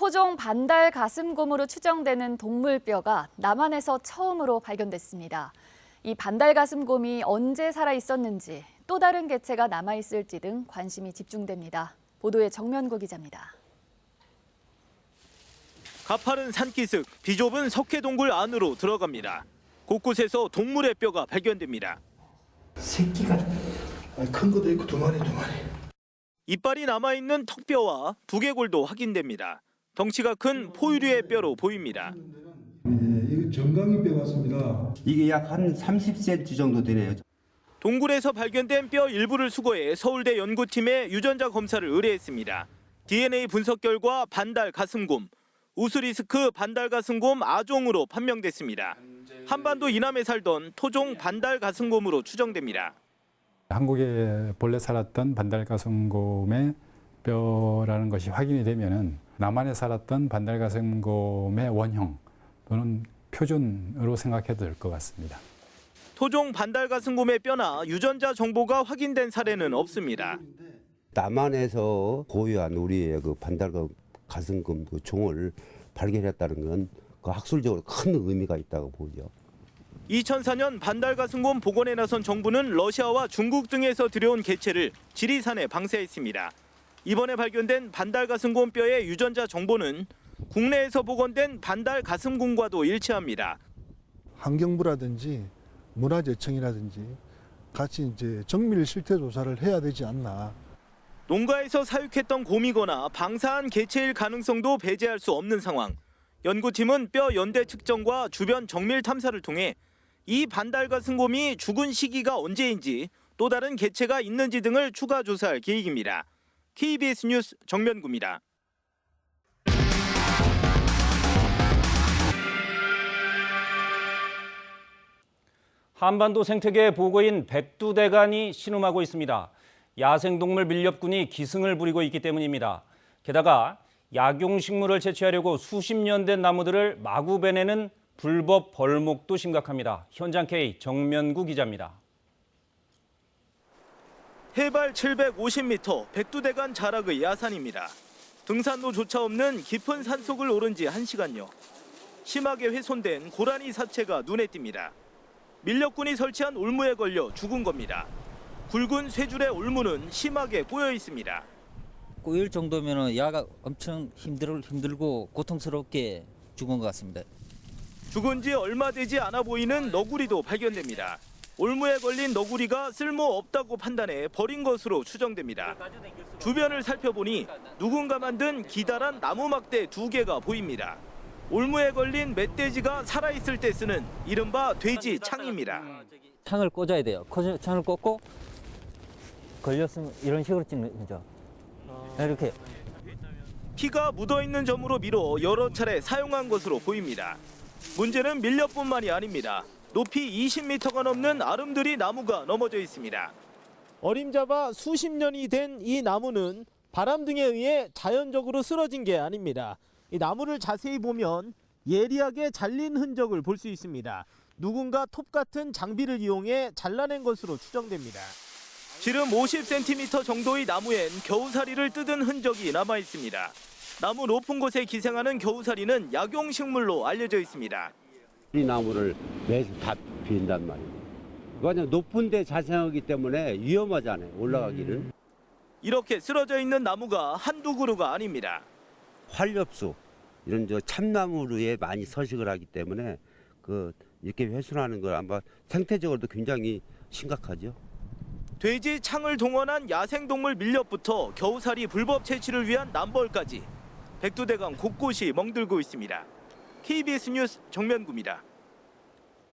토종 반달 가슴곰으로 추정되는 동물뼈가 남한에서 처음으로 발견됐습니다. 이 반달 가슴곰이 언제 살아 있었는지, 또 다른 개체가 남아 있을지 등 관심이 집중됩니다. 보도에 정면구 기자입니다. 가파른 산기슭, 비좁은 석회동굴 안으로 들어갑니다. 곳곳에서 동물의 뼈가 발견됩니다. 새끼가 큰 것도 있고 두 마리. 이빨이 남아있는 턱뼈와 두개골도 확인됩니다. 덩치가 큰 포유류의 뼈로 보입니다. 이거 정강이 뼈 같습니다. 이게 약 한 30cm 정도 되네요. 동굴에서 발견된 뼈 일부를 수거해 서울대 연구팀에 유전자 검사를 의뢰했습니다. DNA 분석 결과 반달 가슴곰, 우스리스크 반달 가슴곰 아종으로 판명됐습니다. 한반도 이남에 살던 토종 반달 가슴곰으로 추정됩니다. 한국에 본래 살았던 반달가슴곰의 뼈라는 것이 확인이 되면은 남한에 살았던 반달가슴곰의 원형 또는 표준으로 생각해도 될 것 같습니다. 토종 반달가슴곰의 뼈나 유전자 정보가 확인된 사례는 없습니다. 남한에서 고유한 우리의 그 반달가슴곰 그 종을 발견했다는 건 그 학술적으로 큰 의미가 있다고 보죠. 2004년 반달가슴곰 복원에 나선 정부는 러시아와 중국 등에서 들여온 개체를 지리산에 방사했습니다. 이번에 발견된 반달가슴곰 뼈의 유전자 정보는 국내에서 복원된 반달가슴곰과도 일치합니다. 환경부라든지 문화재청이라든지 같이 이제 정밀 실태 조사를 해야 되지 않나. 농가에서 사육했던 곰이거나 방사한 개체일 가능성도 배제할 수 없는 상황. 연구팀은 뼈 연대 측정과 주변 정밀 탐사를 통해 이 반달가슴곰이 죽은 시기가 언제인지 또 다른 개체가 있는지 등을 추가 조사할 계획입니다. KBS 뉴스 정면구입니다. 한반도 생태계 보고인 백두대간이 신음하고 있습니다. 야생동물 밀렵군이 기승을 부리고 있기 때문입니다. 게다가 약용식물을 채취하려고 수십 년 된 나무들을 마구 베내는 불법 벌목도 심각합니다. 현장 K 정면구 기자입니다. 해발 750m 백두대간 자락의 야산입니다. 등산로조차 없는 깊은 산속을 오른 지 1시간여. 심하게 훼손된 고라니 사체가 눈에 띕니다. 밀렵군이 설치한 올무에 걸려 죽은 겁니다. 굵은 쇠줄의 올무는 심하게 꼬여 있습니다. 꼬일 정도면 야가 엄청 힘들고 고통스럽게 죽은 것 같습니다. 죽은 지 얼마 되지 않아 보이는 너구리도 발견됩니다. 올무에 걸린 너구리가 쓸모없다고 판단해 버린 것으로 추정됩니다. 주변을 살펴보니 누군가 만든 기다란 나무 막대 2개가 보입니다. 올무에 걸린 멧돼지가 살아있을 때 쓰는 이른바 돼지 창입니다. 창을 꽂아야 돼요. 창을 꽂고 걸렸으면 이런 식으로 찍는 거죠. 이렇게. 피가 묻어있는 점으로 미뤄 여러 차례 사용한 것으로 보입니다. 문제는 밀렵뿐만이 아닙니다. 높이 20m가 넘는 아름드리 나무가 넘어져 있습니다. 어림잡아 수십 년이 된 이 나무는 바람 등에 의해 자연적으로 쓰러진 게 아닙니다. 이 나무를 자세히 보면 예리하게 잘린 흔적을 볼 수 있습니다. 누군가 톱 같은 장비를 이용해 잘라낸 것으로 추정됩니다. 지름 50cm 정도의 나무엔 겨우사리를 뜯은 흔적이 남아 있습니다. 나무 높은 곳에 기생하는 겨우사리는 약용식물로 알려져 있습니다. 이 나무를 매주 다 빈단 말이에요. 그냥 높은 데 자생하기 때문에 위험하잖아요. 올라가기는. 이렇게 쓰러져 있는 나무가 한두 그루가 아닙니다. 활엽수 이런 저 참나무에 많이 서식을 하기 때문에 이렇게 훼손하는 걸 아마 생태적으로도 굉장히 심각하죠. 돼지 창을 동원한 야생동물 밀렵부터 겨우살이 불법 채취를 위한 남벌까지 백두대간 곳곳이 멍들고 있습니다. KBS 뉴스 정면구입니다.